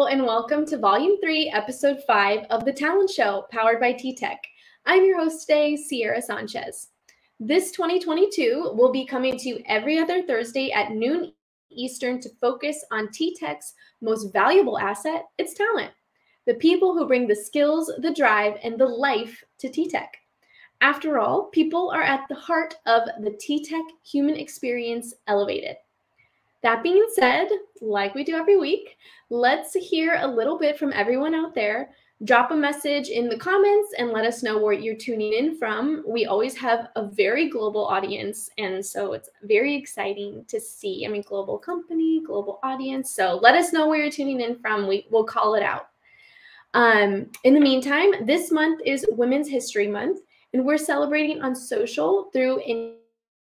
Hello and welcome to Volume 3, Episode 5 of The Talent Show, powered by TTEC. I'm your host today, Sierra Sanchez. This 2022 will be coming to you every other Thursday at noon Eastern to focus on TTEC's most valuable asset, its talent. The people who bring the skills, the drive, and the life to TTEC. After all, people are at the heart of the TTEC Human Experience Elevated. That being said, like we do every week, let's hear a little bit from everyone out there. Drop a message in the comments and let us know where you're tuning in from. We always have a very global audience, and so it's very exciting to see. Global company, global audience. So let us know where you're tuning in from. We'll call it out. In the meantime, this month is Women's History Month, and we're celebrating on social through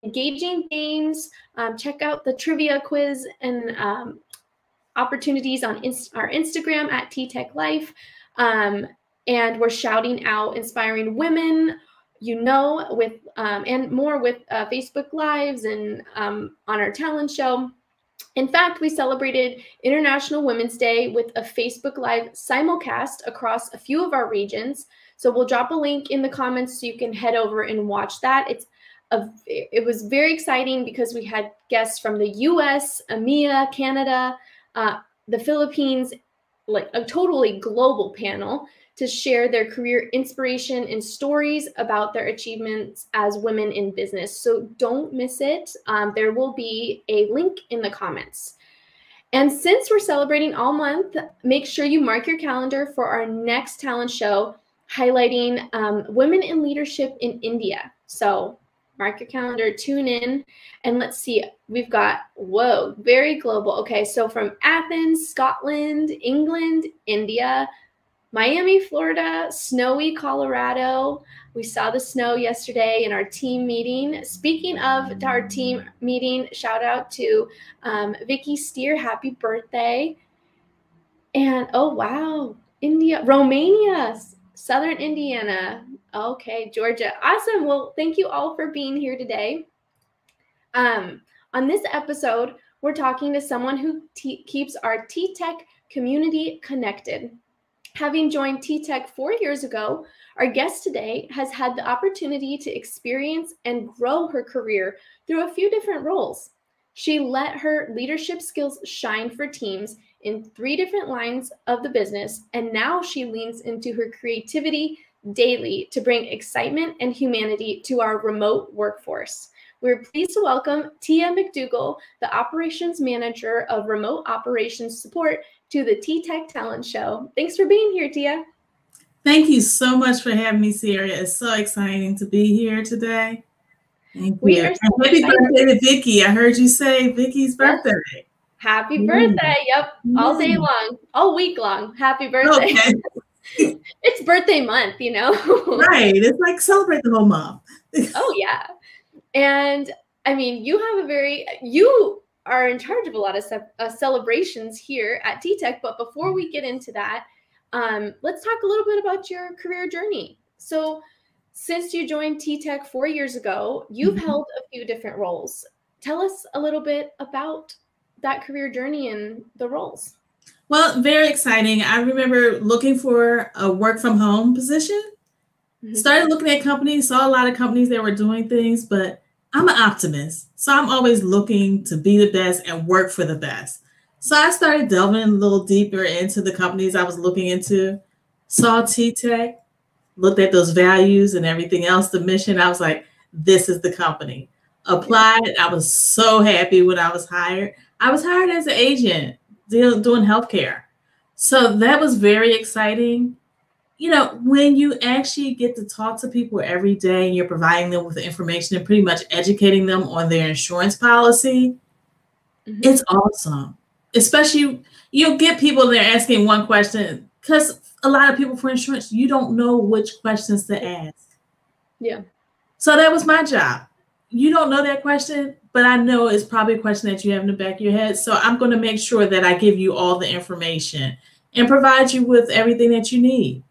engaging games. Check out the trivia quiz and opportunities on our Instagram at TTEC Life. And we're shouting out inspiring women, with and more with Facebook Lives and on our talent show. In fact, we celebrated International Women's Day with a Facebook Live simulcast across a few of our regions. So we'll drop a link in the comments so you can head over and watch that. It was very exciting because we had guests from the US, EMEA, Canada, the Philippines, like a totally global panel to share their career inspiration and stories about their achievements as women in business. So don't miss it. There will be a link in the comments. And since we're celebrating all month, make sure you mark your calendar for our next talent show highlighting women in leadership in India. So mark your calendar, tune in, and let's see. We've got, very global. Okay, so from Athens, Scotland, England, India, Miami, Florida, snowy Colorado. We saw the snow yesterday in our team meeting. Speaking of our team meeting, shout out to Vicky Steer, happy birthday. And oh wow, India, Romania, Southern Indiana. Okay, Georgia. Awesome. Well, thank you all for being here today. On this episode, we're talking to someone who keeps our TTEC community connected. Having joined TTEC 4 years ago, our guest today has had the opportunity to experience and grow her career through a few different roles. She let her leadership skills shine for teams in 3 different lines of the business, and now she leans into her creativity daily to bring excitement and humanity to our remote workforce. We're pleased to welcome Tia Mcdougal, the Operations Manager of Remote Operations Support, to the TTEC Talent Show. Thanks for being here, Tia. Thank you so much for having me, Sierra. It's so exciting to be here today. Thank you. And happy birthday to Vicky. I heard you say Vicky's birthday. Happy birthday. Yep. All day long, all week long. Happy birthday. Okay. It's birthday month, Right. It's like celebrate the whole month. Oh, yeah. And you are in charge of a lot of celebrations here at TTEC. But before we get into that, let's talk a little bit about your career journey. So since you joined TTEC 4 years ago, you've held a few different roles. Tell us a little bit about that career journey and the roles. Well, very exciting. I remember looking for a work from home position. Started looking at companies, saw a lot of companies that were doing things, but I'm an optimist. So I'm always looking to be the best and work for the best. So I started delving a little deeper into the companies I was looking into, saw TTEC, looked at those values and everything else, the mission. I was like, this is the company. Applied. I was so happy when I was hired. I was hired as an agent doing healthcare. So that was very exciting. When you actually get to talk to people every day and you're providing them with the information and pretty much educating them on their insurance policy, it's awesome. Especially, you'll get people there asking one question because a lot of people for insurance, you don't know which questions to ask. Yeah. So that was my job. You don't know that question, but I know it's probably a question that you have in the back of your head. So I'm going to make sure that I give you all the information and provide you with everything that you need.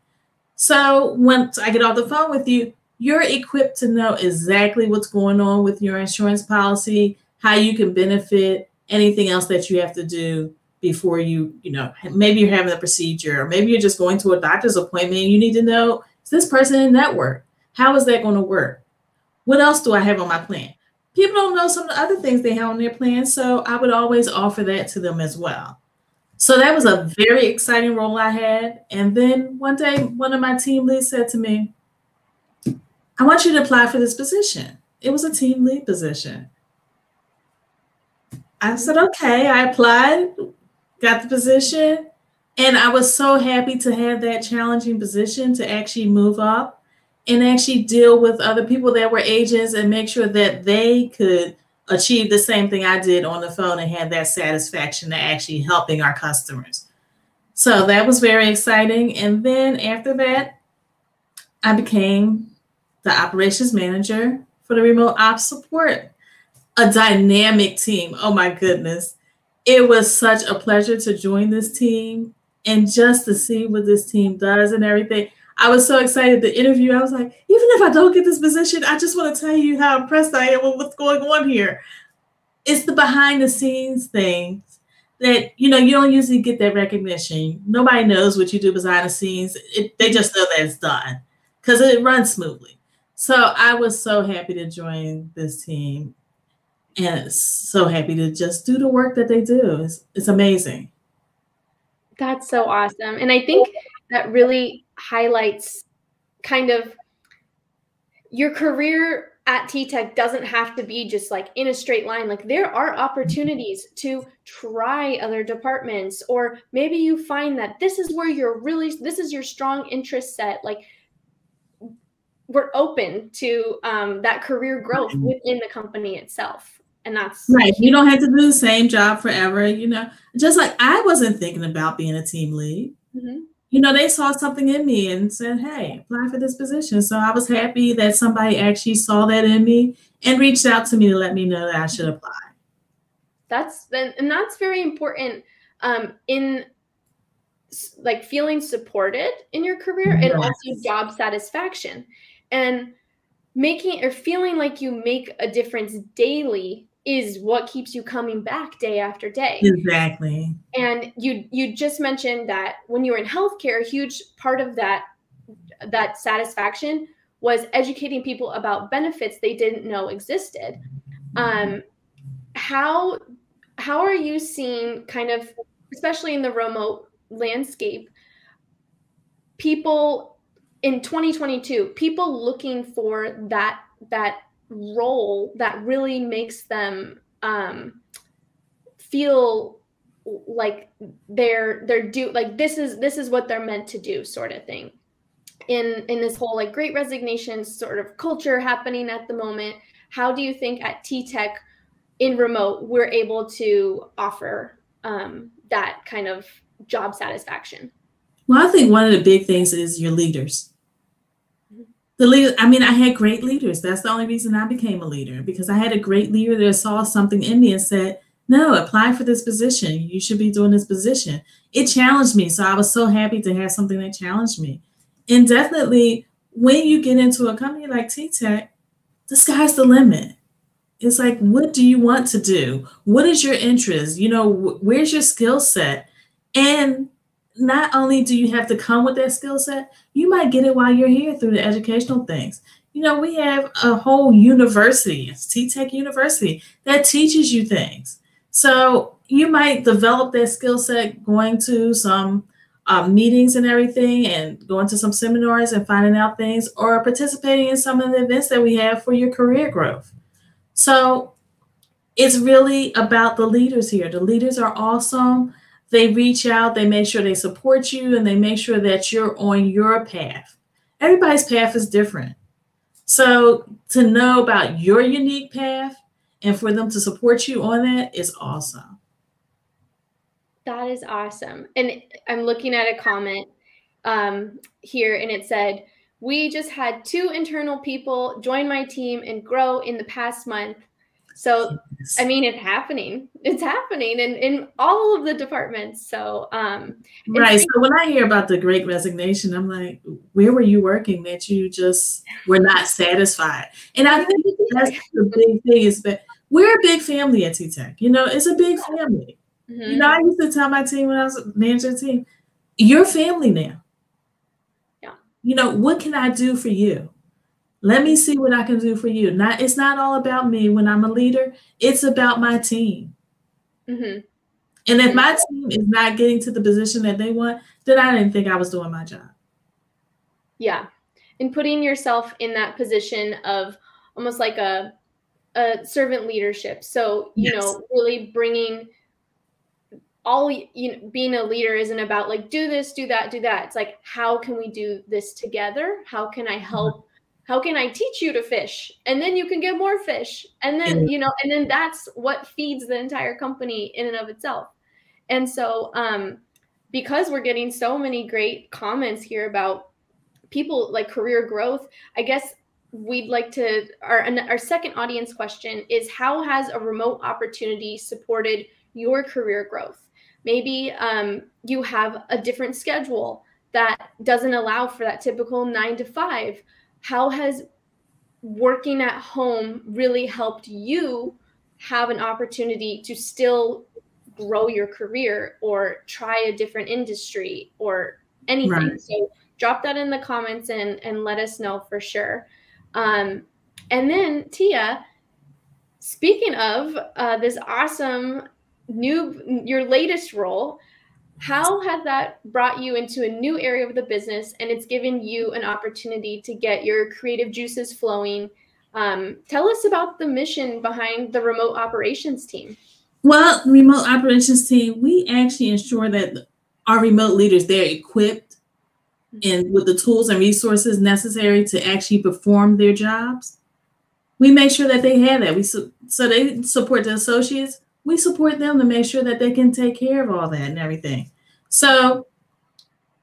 So once I get off the phone with you, you're equipped to know exactly what's going on with your insurance policy, how you can benefit, anything else that you have to do before maybe you're having a procedure, or maybe you're just going to a doctor's appointment and you need to know, is this person in network? How is that going to work? What else do I have on my plan? People don't know some of the other things they have on their plan, so I would always offer that to them as well. So that was a very exciting role I had. And then one day, one of my team leads said to me, I want you to apply for this position. It was a team lead position. I said, okay. I applied, got the position, and I was so happy to have that challenging position to actually move up and actually deal with other people that were agents and make sure that they could achieve the same thing I did on the phone and had that satisfaction of actually helping our customers. So that was very exciting. And then after that, I became the operations manager for the remote ops support, a dynamic team. Oh my goodness. It was such a pleasure to join this team and just to see what this team does and everything. I was so excited to interview. I was like, even if I don't get this position, I just want to tell you how impressed I am with what's going on here. It's the behind the scenes things that, you don't usually get that recognition. Nobody knows what you do behind the scenes. They just know that it's done because it runs smoothly. So I was so happy to join this team and so happy to just do the work that they do. It's amazing. That's so awesome. And I think that really highlights kind of your career at TTEC doesn't have to be just like in a straight line. Like there are opportunities to try other departments, or maybe you find that this is where this is your strong interest set. Like we're open to that career growth within the company itself. And that's right. You don't have to do the same job forever, just like I wasn't thinking about being a team lead. Mm-hmm. They saw something in me and said, hey, apply for this position. So I was happy that somebody actually saw that in me and reached out to me to let me know that I should apply. That's very important in like feeling supported in your career and also job satisfaction, and feeling like you make a difference daily is what keeps you coming back day after day. Exactly. And you just mentioned that when you were in healthcare, a huge part of that satisfaction was educating people about benefits they didn't know existed. How are you seeing kind of, especially in the remote landscape, people in 2022, people looking for that role that really makes them feel like they're like this is what they're meant to do, sort of thing, in this whole like great resignation sort of culture happening at the moment? How do you think at TTEC in remote we're able to offer that kind of job satisfaction? Well, I think one of the big things is your leaders. The leader, I had great leaders. That's the only reason I became a leader, because I had a great leader that saw something in me and said, no, apply for this position. You should be doing this position. It challenged me. So I was so happy to have something that challenged me. And definitely when you get into a company like TTEC, the sky's the limit. It's like, what do you want to do? What is your interest? Where's your skill set? And not only do you have to come with that skill set, you might get it while you're here through the educational things. We have a whole university, it's TTEC University, that teaches you things. So you might develop that skill set going to some meetings and everything, and going to some seminars and finding out things, or participating in some of the events that we have for your career growth. So it's really about the leaders here. The leaders are awesome. They reach out, they make sure they support you, and they make sure that you're on your path. Everybody's path is different. So to know about your unique path and for them to support you on that is awesome. That is awesome. And I'm looking at a comment here, and it said, we just had 2 internal people join my team and grow in the past month. So, it's happening. It's happening in all of the departments. So, right. So when I hear about the great resignation, I'm like, where were you working that you just were not satisfied? And I think that's the big thing, is that we're a big family at TTEC. It's a big family. You know, I used to tell my team when I was managing the team, you're family now. Yeah. You know, what can I do for you? Let me see what I can do for you. It's not all about me when I'm a leader. It's about my team. And if my team is not getting to the position that they want, then I didn't think I was doing my job. Yeah. And putting yourself in that position of almost like a servant leadership. So, you know, really bringing all, you know, being a leader isn't about like, do this, do that, do that. It's like, how can we do this together? How can I help? How can I teach you to fish? And then you can get more fish. And then, you know, and then that's what feeds the entire company in and of itself. And so, because we're getting so many great comments here about people like career growth, I guess we'd like to, our second audience question is, how has a remote opportunity supported your career growth? Maybe you have a different schedule that doesn't allow for that typical 9 to 5. How has working at home really helped you have an opportunity to still grow your career or try a different industry or anything? Right. So drop that in the comments and let us know for sure. And then Tia, speaking of this awesome your latest role, how has that brought you into a new area of the business, and it's given you an opportunity to get your creative juices flowing? Tell us about the mission behind the remote operations team. Well, remote operations team, we actually ensure that our remote leaders, they're equipped and with the tools and resources necessary to actually perform their jobs. We make sure that they have that. So they support the associates. We support them to make sure that they can take care of all that and everything. So,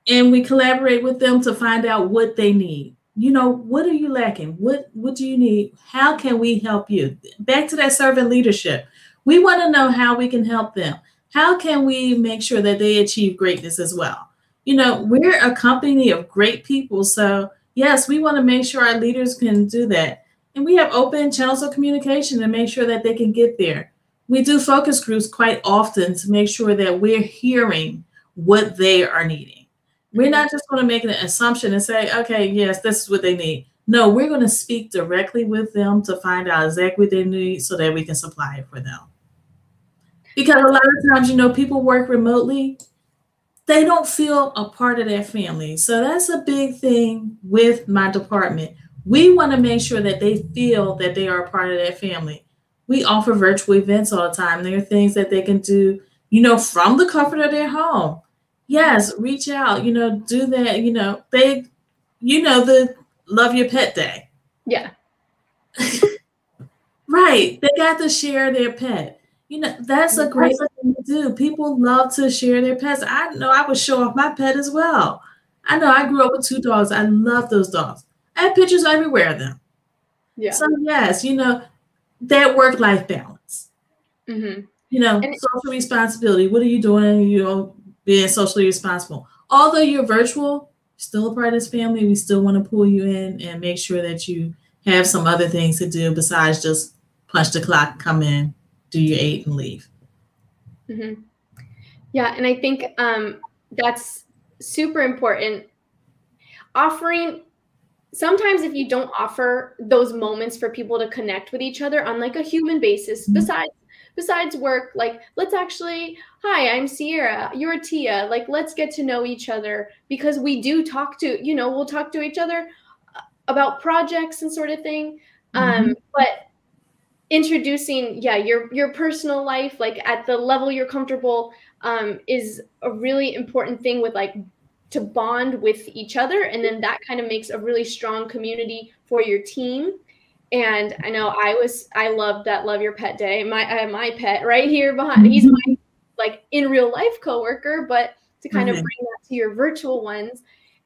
and we collaborate with them to find out what they need. You know, what are you lacking? What do you need? How can we help you? Back to that servant leadership. We want to know how we can help them. How can we make sure that they achieve greatness as well? You know, we're a company of great people. So yes, we want to make sure our leaders can do that. And we have open channels of communication to make sure that they can get there. We do focus groups quite often to make sure that we're hearing what they are needing. We're not just going to make an assumption and say, okay, yes, this is what they need. No, we're going to speak directly with them to find out exactly what they need so that we can supply it for them. Because a lot of times, you know, people work remotely, they don't feel a part of their family. So that's a big thing with my department. We want to make sure that they feel that they are a part of their family. We offer virtual events all the time. There are things that they can do, you know, from the comfort of their home. Yes, reach out, you know, do that, you know, the Love Your Pet Day. Yeah. Right. They got to share their pet. You know, that's a great thing to do. People love to share their pets. I know I would show off my pet as well. I know I grew up with 2 dogs. I love those dogs. I have pictures everywhere of them. Yeah. So yes, you know, that work-life balance. You know, social responsibility. What are you doing? You know, being socially responsible. Although you're virtual, still a part of this family. We still want to pull you in and make sure that you have some other things to do besides just punch the clock, come in, do your 8 and leave. Yeah, and I think that's super important. Sometimes if you don't offer those moments for people to connect with each other on like a human basis, besides work, like let's actually, hi, I'm Sierra, you're Tia, like let's get to know each other, because we do talk to, you know, we'll talk to each other about projects and sort of thing. But introducing, your personal life, like at the level you're comfortable, is a really important thing with like to bond with each other. And then that kind of makes a really strong community for your team. And I know I love that Love Your Pet Day. I have my pet right here behind. He's my like in real life coworker, but to kind of bring that to your virtual ones.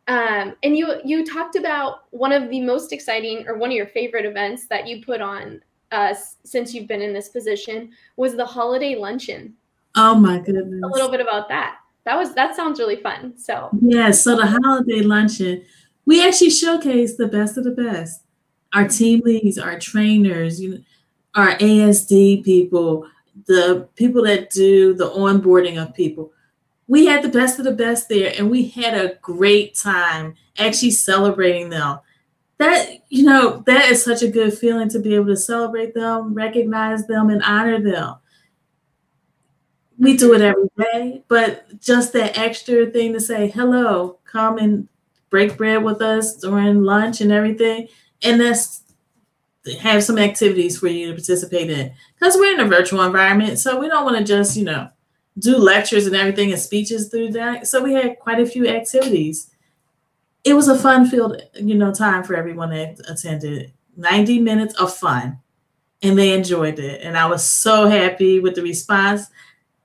And you talked about one of the most exciting, or one of your favorite events that you put on since you've been in this position was the Holiday Luncheon. Oh my goodness. A little bit about that. That sounds really fun. So yes, so the Holiday Luncheon, we actually showcase the best of the best. Our team leads, our trainers, our ASD people, the people that do the onboarding of people. We had the best of the best there, and we had a great time actually celebrating them. That, that is such a good feeling to be able to celebrate them, recognize them, and honor them. We do it every day, but just that extra thing to say, hello, come and break bread with us during lunch and everything. And that's have some activities for you to participate in, because we're in a virtual environment. So we don't want to just, do lectures and everything and speeches through that. So we had quite a few activities. It was a fun-filled, time for everyone that attended. 90 minutes of fun, and they enjoyed it. And I was so happy with the response.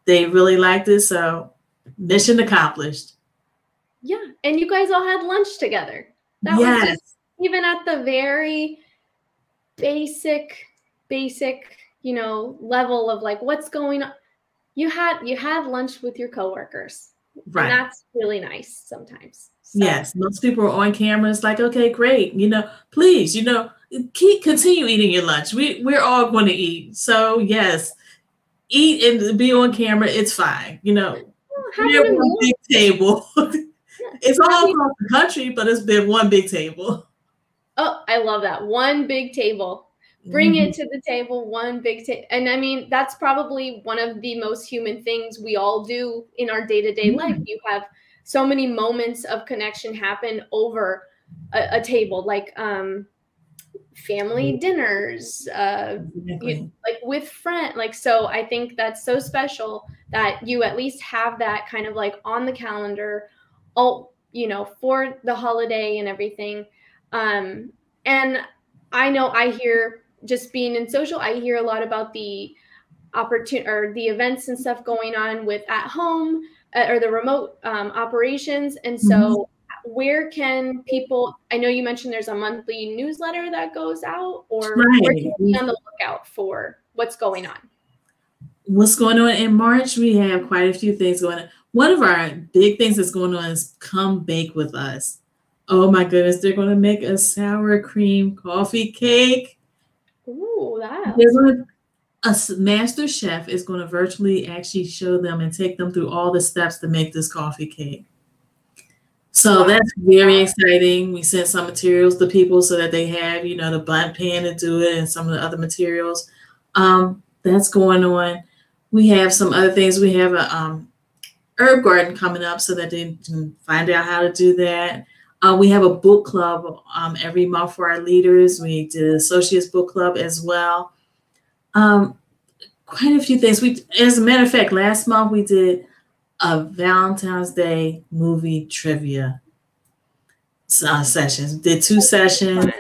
They really liked it. So mission accomplished. Yeah. And you guys all had lunch together. That was just, even at the very basic, level of like what's going on. You had lunch with your coworkers. Right. And that's really nice sometimes. So. Yes. Most people are on camera. It's like, okay, great. Please, continue eating your lunch. We're all going to eat. So yes, eat and be on camera. It's fine. We're one big table. It's all across the country, but it's been one big table. Oh, I love that. One big table. Bring it to the table, one big table. And I mean, that's probably one of the most human things we all do in our day-to-day life. You have so many moments of connection happen over a table, like family dinners, like with friends. Like, so I think that's so special that you at least have that kind of like on the calendar, for the holiday and everything. And I know I hear, just being in social, I hear a lot about the opportunity or the events and stuff going on with at home or the remote operations. And so where can people, I know you mentioned there's a monthly newsletter that goes out, or where can you be on the lookout for what's going on? What's going on in March? We have quite a few things going on. One of our big things that's going on is Come Bake With Us. Oh my goodness, they're going to make a sour cream coffee cake. Ooh, a master chef is going to virtually actually show them and take them through all the steps to make this coffee cake. So that's very exciting. We sent some materials to people so that they have, the bun pan to do it and some of the other materials. That's going on. We have some other things. We have a herb garden coming up so that they can find out how to do that. We have a book club every month for our leaders. We did an associates book club as well. Quite a few things. As a matter of fact, last month we did a Valentine's Day movie trivia sessions. Did 2 sessions.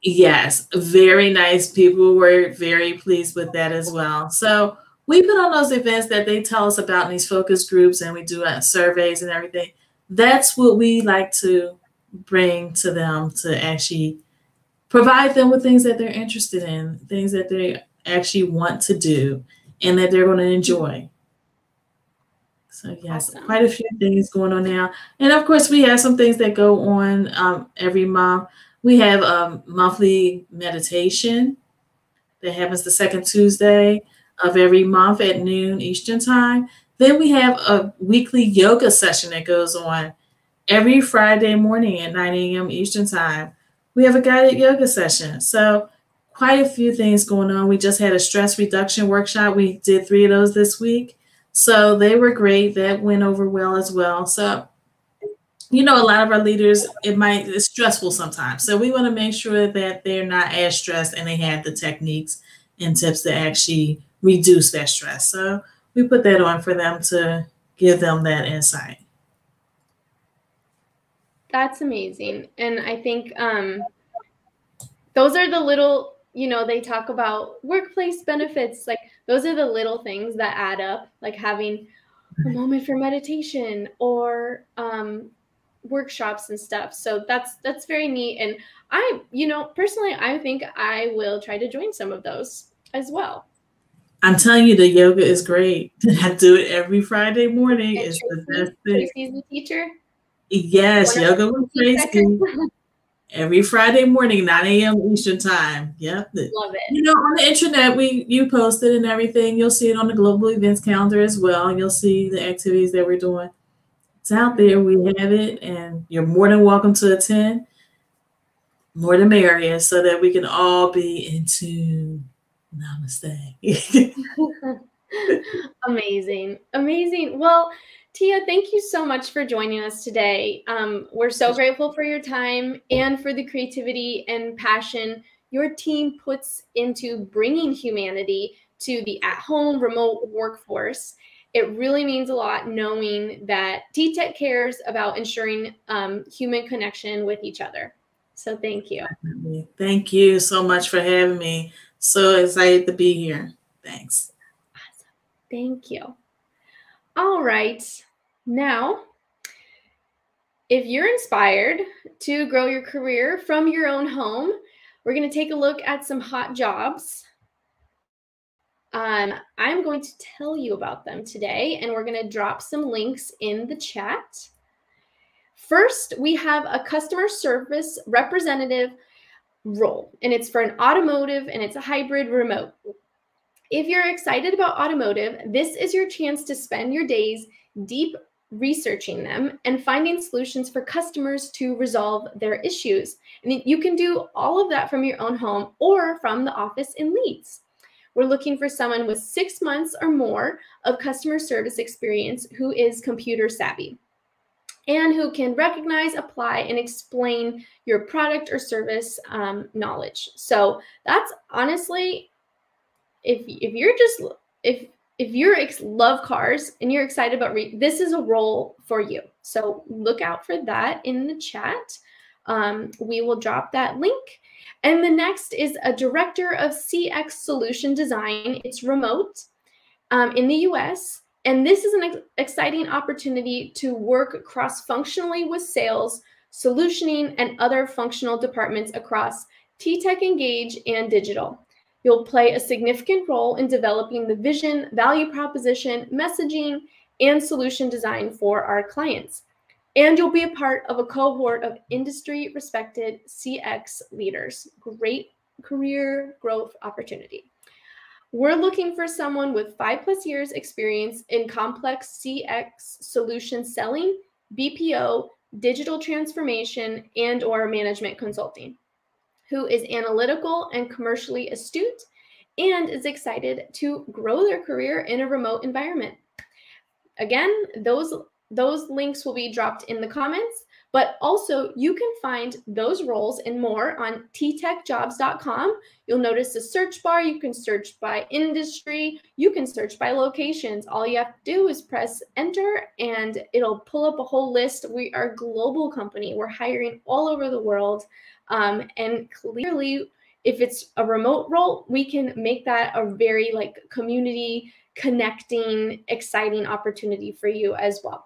Yes, very nice. People were very pleased with that as well. So we put on those events that they tell us about in these focus groups, and we do surveys and everything. That's what we like to bring to them, to actually provide them with things that they're interested in, things that they actually want to do and that they're going to enjoy. So yes, awesome. Quite a few things going on now. And of course, we have some things that go on every month. We have a monthly meditation that happens the second Tuesday of every month at noon Eastern time. Then we have a weekly yoga session that goes on every Friday morning at 9 a.m. Eastern time. We have a guided yoga session. So quite a few things going on. We just had a stress reduction workshop. We did 3 of those this week. So they were great. That went over well as well. So, a lot of our leaders, it's stressful sometimes. So we want to make sure that they're not as stressed and they have the techniques and tips to actually reduce that stress. So we put that on for them to give them that insight. That's amazing. And I think those are the little, they talk about workplace benefits. Like those are the little things that add up, like having a moment for meditation or workshops and stuff. So that's very neat. And I, personally, I think I will try to join some of those as well. I'm telling you, the yoga is great. I do it every Friday morning. It's the best thing. Tracy's the teacher? Yes, yoga with Tracy. every Friday morning, 9 a.m. Eastern time. Yep. Love it. You know, on the internet, you post it and everything. You'll see it on the global events calendar as well. And you'll see the activities that we're doing. It's out there. We have it, and you're more than welcome to attend. More the merrier, so that we can all be in tune. Namaste. Amazing. Amazing. Well, Tia, thank you so much for joining us today. We're so grateful for your time and for the creativity and passion your team puts into bringing humanity to the at-home remote workforce. It really means a lot knowing that TTEC cares about ensuring human connection with each other. So thank you. Thank you so much for having me. So excited to be here. Thanks. Awesome. Thank you. All right. Now, if you're inspired to grow your career from your own home, we're going to take a look at some hot jobs. I'm going to tell you about them today, and we're going to drop some links in the chat. First, we have a customer service representative role, and it's for an automotive, and it's a hybrid remote. If you're excited about automotive, this is your chance to spend your days deep researching them and finding solutions for customers to resolve their issues. And you can do all of that from your own home or from the office in Leeds. We're looking for someone with 6 months or more of customer service experience who is computer savvy and who can recognize, apply, and explain your product or service knowledge. So that's honestly, if you love cars and you're excited about this is a role for you. So look out for that in the chat. We will drop that link. And the next is a director of CX solution design. It's remote in the US. And this is an exciting opportunity to work cross-functionally with sales, solutioning, and other functional departments across TTEC Engage and digital. You'll play a significant role in developing the vision, value proposition, messaging, and solution design for our clients. And you'll be a part of a cohort of industry-respected CX leaders. Great career growth opportunity. We're looking for someone with 5+ years experience in complex CX solution selling, BPO, digital transformation, and/or management consulting, who is analytical and commercially astute and is excited to grow their career in a remote environment. Again, those links will be dropped in the comments, but also you can find those roles and more on ttecjobs.com. You'll notice the search bar. You can search by industry. You can search by locations. All you have to do is press enter and it'll pull up a whole list. We are a global company. We're hiring all over the world. And clearly, if it's a remote role, we can make that a very community connecting, exciting opportunity for you as well.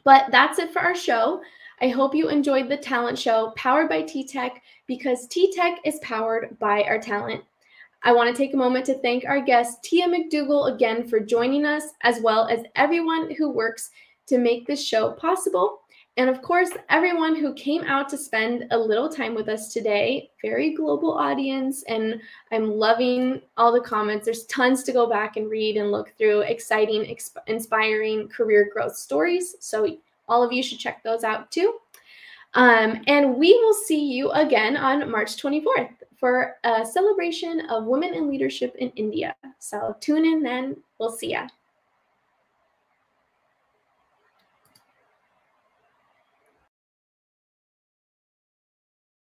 But that's it for our show. I hope you enjoyed the talent show powered by TTEC, because TTEC is powered by our talent. I want to take a moment to thank our guest, Tia Mcdougal, again for joining us, as well as everyone who works to make this show possible. And of course, everyone who came out to spend a little time with us today. Very global audience, and I'm loving all the comments. There's tons to go back and read and look through, exciting, inspiring career growth stories. So all of you should check those out too. And we will see you again on March 24th for a celebration of women in leadership in India. So tune in then. We'll see ya.